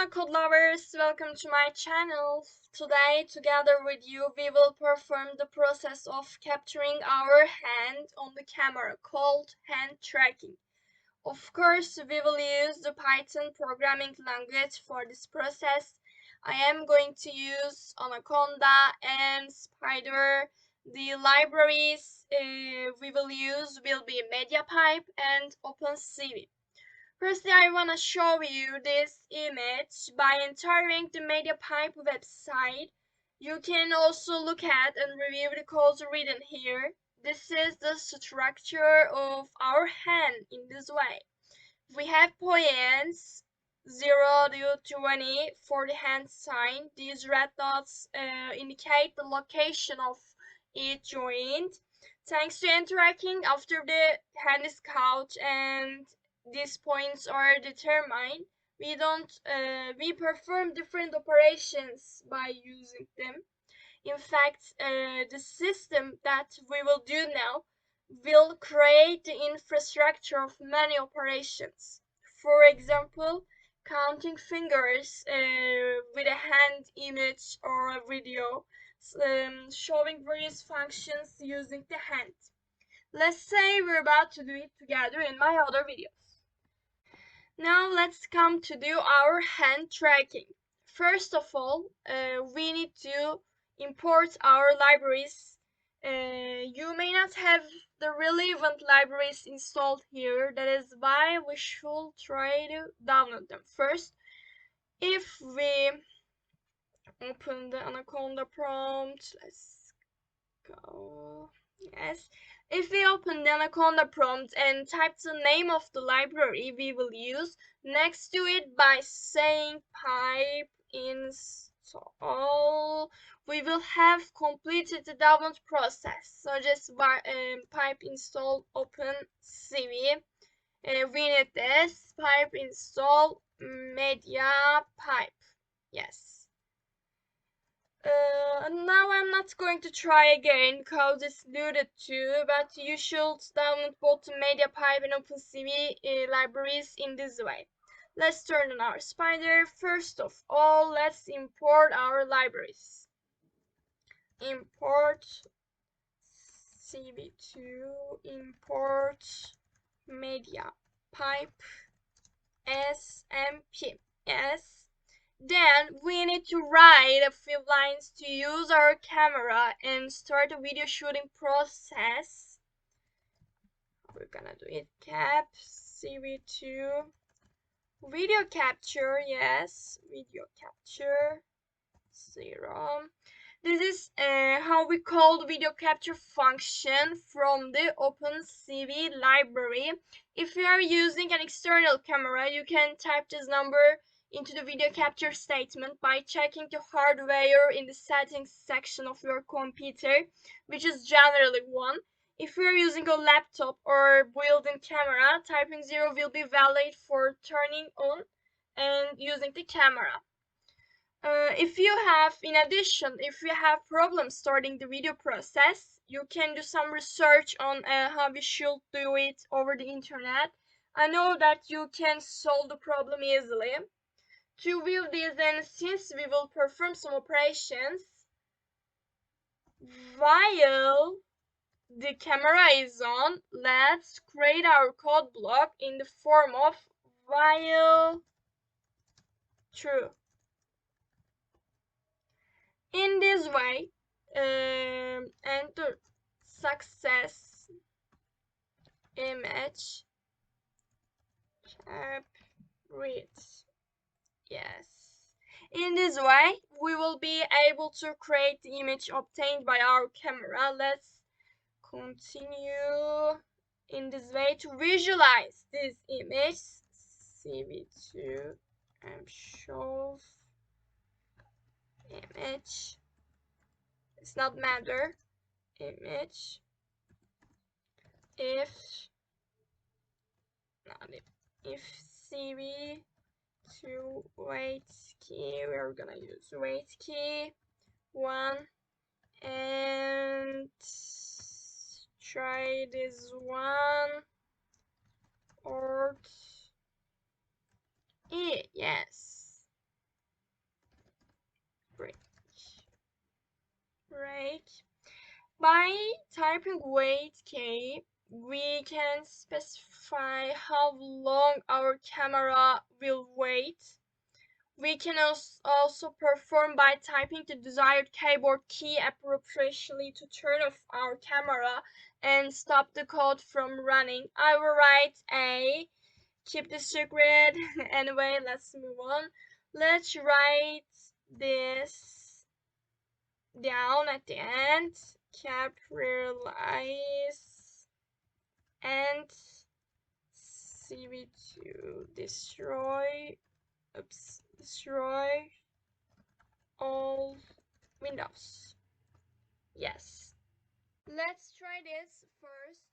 Hello code lovers, welcome to my channel. Today together with you we will perform the process of capturing our hand on the camera called hand tracking. Of course we will use the Python programming language for this process. I am going to use Anaconda and Spider. The libraries we will use will be MediaPipe and OpenCV. Firstly, I want to show you this image by entering the MediaPipe website. You can also look at and review the codes written here. This is the structure of our hand in this way. We have points 0 to 20 for the hand sign. These red dots indicate the location of each joint. Thanks to interacting after the hand is caught and these points are determined, we perform different operations by using them. In fact, the system that we will do now will create the infrastructure of many operations. For example, counting fingers with a hand image or a video, showing various functions using the hand. Let's say we're about to do it together in my other videos. Now let's come to do our hand tracking. First of all, we need to import our libraries. You may not have the relevant libraries installed here. That is why we should try to download them first. If we open the Anaconda prompt, let's go. Yes. If we open the Anaconda prompt and type the name of the library we will use next to it by saying pipe install, we will have completed the download process. So just pipe install OpenCV. We need this pipe install MediaPipe. Yes. Now I'm not going to try again because it's loaded too, but you should download both MediaPipe and OpenCV libraries in this way. Let's turn on our Spider. First of all, let's import our libraries. Import CV2, import MediaPipe SMP. Yes. Then we need to write a few lines to use our camera and start a video shooting process. We're gonna do it cap CV2 video capture. Yes, video capture 0. This is how we call the video capture function from the OpenCV library. If you are using an external camera, you can type this number into the video capture statement by checking the hardware in the settings section of your computer, which is generally 1. If you're using a laptop or built-in camera, typing 0 will be valid for turning on and using the camera. If you have problems starting the video process, you can do some research on how you should do it over the internet. I know that you can solve the problem easily. To view this, and since we will perform some operations while the camera is on, let's create our code block in the form of while true. In this way, enter success image read. Yes. In this way, we will be able to create the image obtained by our camera. Let's continue in this way to visualize this image. CV2 and show image. It's not matter. Image. If CV2 wait key, we're gonna use wait key 1 and try this one or yes. break. Right. By typing wait key, we can specify how long our camera will wait. We can also perform by typing the desired keyboard key appropriately to turn off our camera and stop the code from running. I will write A, keep the secret. Anyway, let's move on. Let's write this down at the end. Capitalize and CV2 destroy all windows. Yes. Let's try this first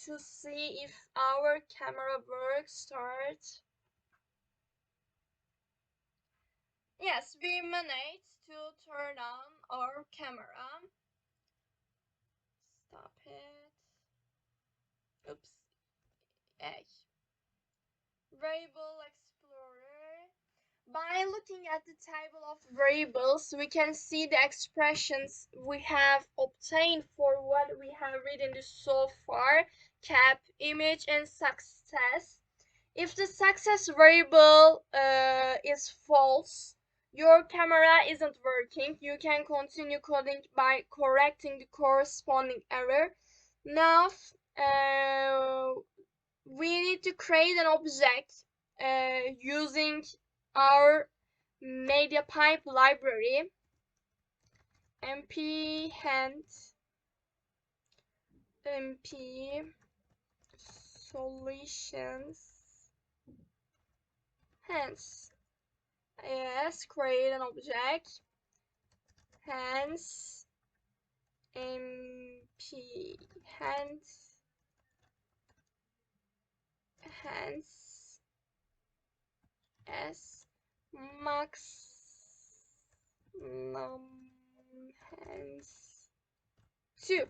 to see if our camera works. Start. Yes, we managed to turn on our camera. Stop it. Oops. A. Variable Explorer. By looking at the table of variables, we can see the expressions we have obtained for what we have written so far: cap, image, and success. If the success variable is false, your camera isn't working. You can continue coding by correcting the corresponding error. Now, we need to create an object using our MediaPipe library. mp solutions. Hence, yes, create an object. Hence, mp hence s max hence 2.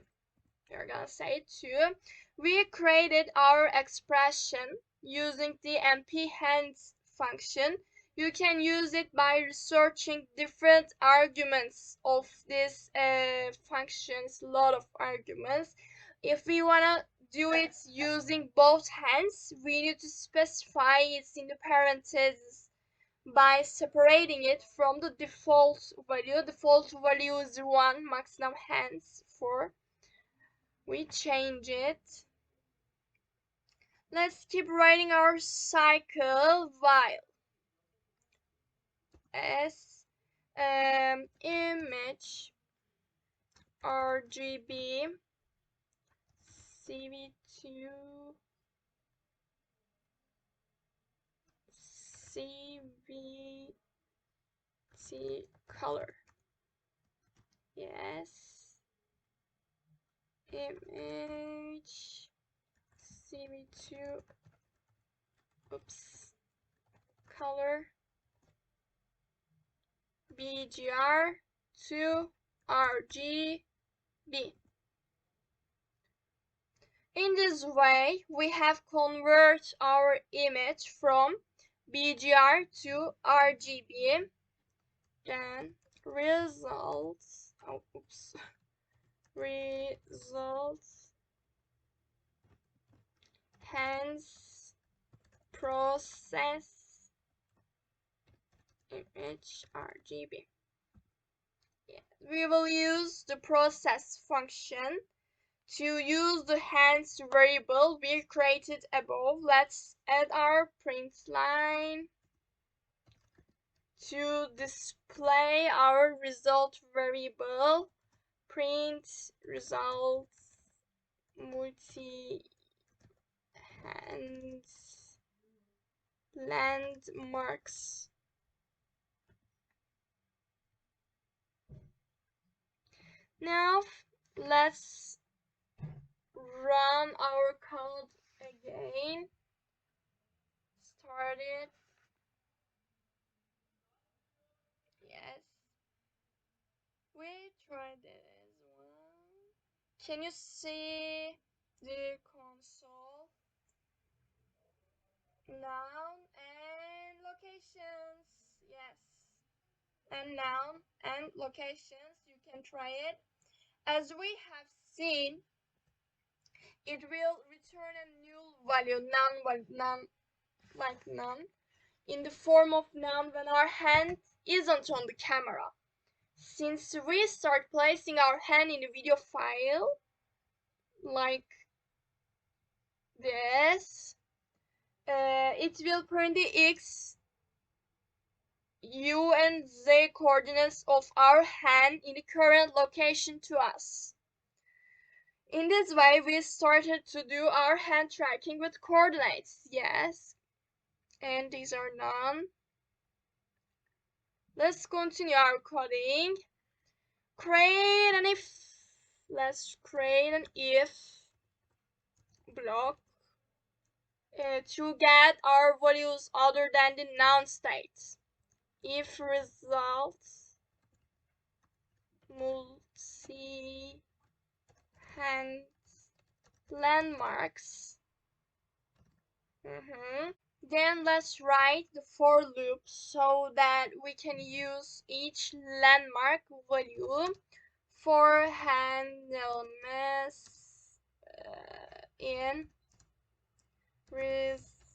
We're gonna say 2. We created our expression using the mp_hence function. You can use it by researching different arguments of this functions, a lot of arguments. If we wanna do it using both hands, we need to specify it in the parentheses by separating it from the default value. Default value is 1, maximum hands 4. We change it. Let's keep writing our cycle while s image RGB CV2 CVT color. Yes. Image CV2 color BGR to RGB. In this way, we have converted our image from BGR to RGB. Then results, results, hence process image RGB. Yeah. We will use the process function to use the hence variable we created above. Let's add our print line to display our result variable. Print results multi hands landmarks. Now let's run our code again. Start it. Yes. We tried this one. Can you see the console? Noun and locations. Yes. and noun and locations. You can try it. As we have seen, it will return a null value, none, like none, in the form of noun when our hand isn't on the camera. Since we start placing our hand in the video file, like this, it will print the x, u, and z coordinates of our hand in the current location to us. In this way, we started to do our hand tracking with coordinates. Yes, and these are none. Let's continue our coding. Create an if. Let's create an if block to get our values other than the noun state. If results multi hand landmarks. Then let's write the for loop so that we can use each landmark value for handleness in results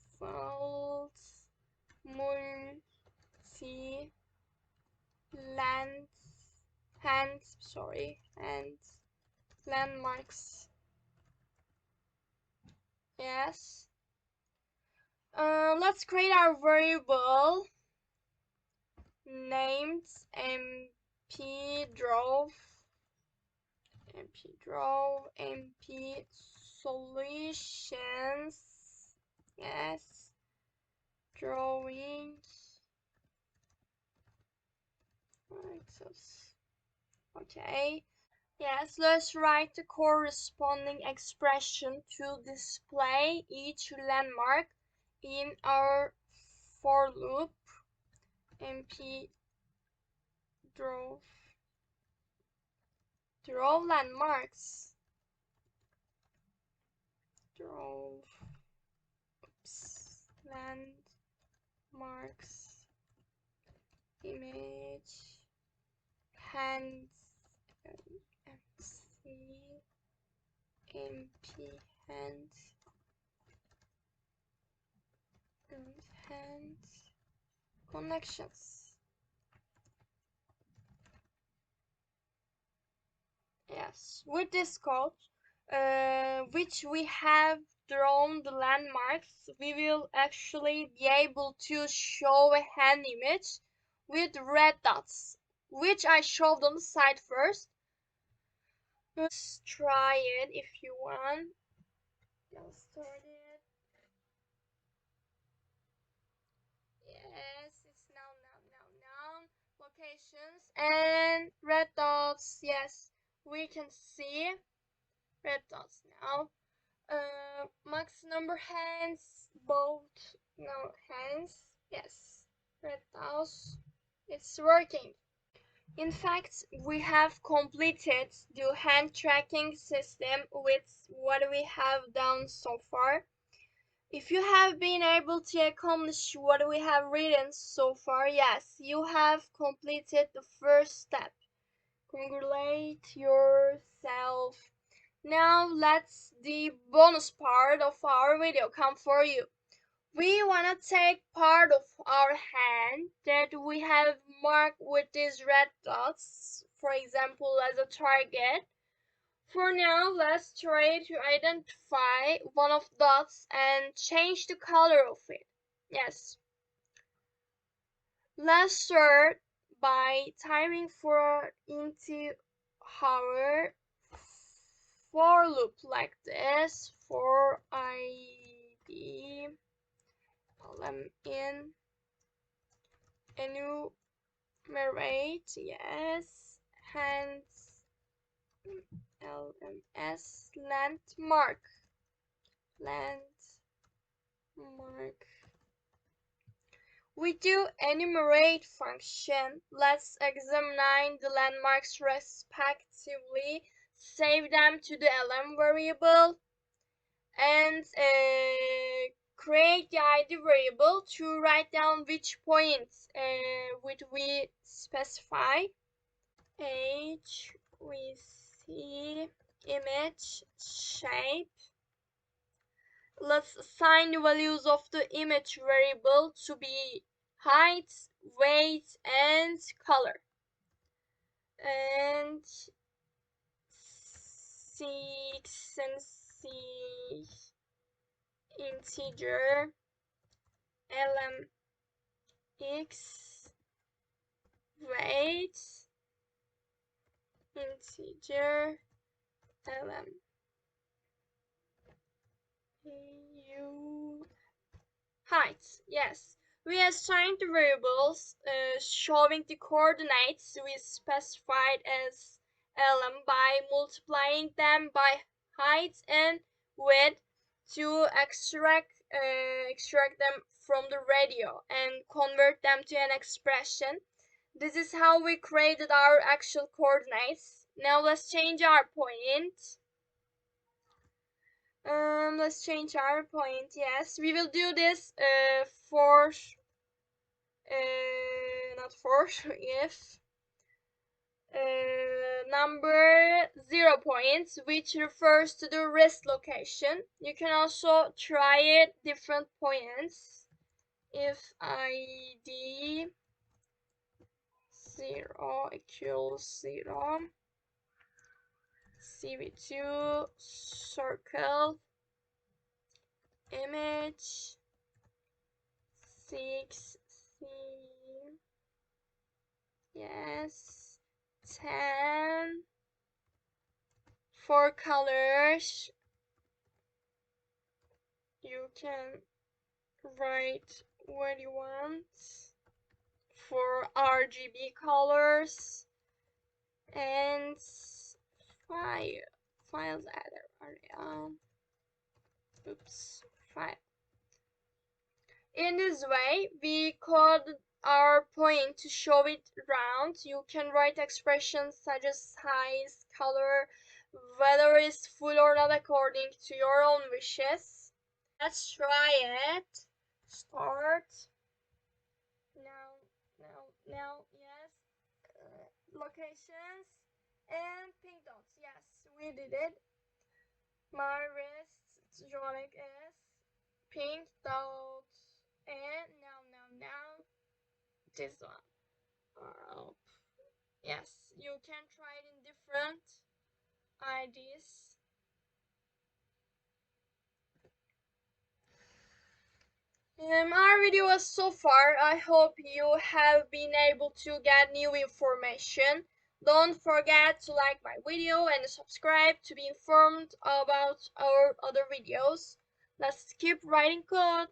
multi land and landmarks. Yes. Let's create our variable named mp mp solutions. Yes, drawing. Okay. Yes, let's write the corresponding expression to display each landmark in our for loop. mp draw landmarks. Landmarks image hands mc mp hands connections. Yes, with this code, which we have drawn the landmarks, we will actually be able to show a hand image with red dots, which I showed on the side first. Let's try it if you want. Let's start it. Yes, it's now. Locations and red dots. Yes, we can see red dots now. Max number hands, both no hands. Yes, red dots. It's working. In fact, we have completed the hand tracking system with what we have done so far. If you have been able to accomplish what we have written so far, yes, you have completed the first step. Congratulate yourself. Now let's the bonus part of our video come for you. We wanna take part of our hand that we have marked with these red dots, for example, as a target. For now, let's try to identify one of the dots and change the color of it. Yes. Let's start by typing for into our for loop like this for id in enumerate. Yes, hands lms landmark. We do enumerate function. Let's examine the landmarks respectively, save them to the lm variable, and create the ID variable to write down which points would we specify. H, we see image shape. Let's assign the values of the image variable to be height, weight, and color. And 6 and C integer lmx weight integer lm u height. Yes, we assigned the variables showing the coordinates we specified as lm by multiplying them by height and width to extract them from the radio and convert them to an expression. This is how we created our actual coordinates. Now let's change our point. Let's change our point. Yes, we will do this for not for if number 0 points, which refers to the rest location. You can also try it different points. If id 0 equals 0, cv2 circle image 6c, yes, 10 for colors. You can write what you want for RGB colors and files area. Oops, file. In this way, we code our point to show it round. You can write expressions such as size, color, whether it's full or not according to your own wishes. Let's try it. Start. Now, yes. Locations and pink dots. Yes, we did it. My wrist drawing is pink dots. And now, this one. Oh, yes, you can try it in different IDs. Our video was so far. I hope you have been able to get new information. Don't forget to like my video and subscribe to be informed about our other videos. Let's keep writing code.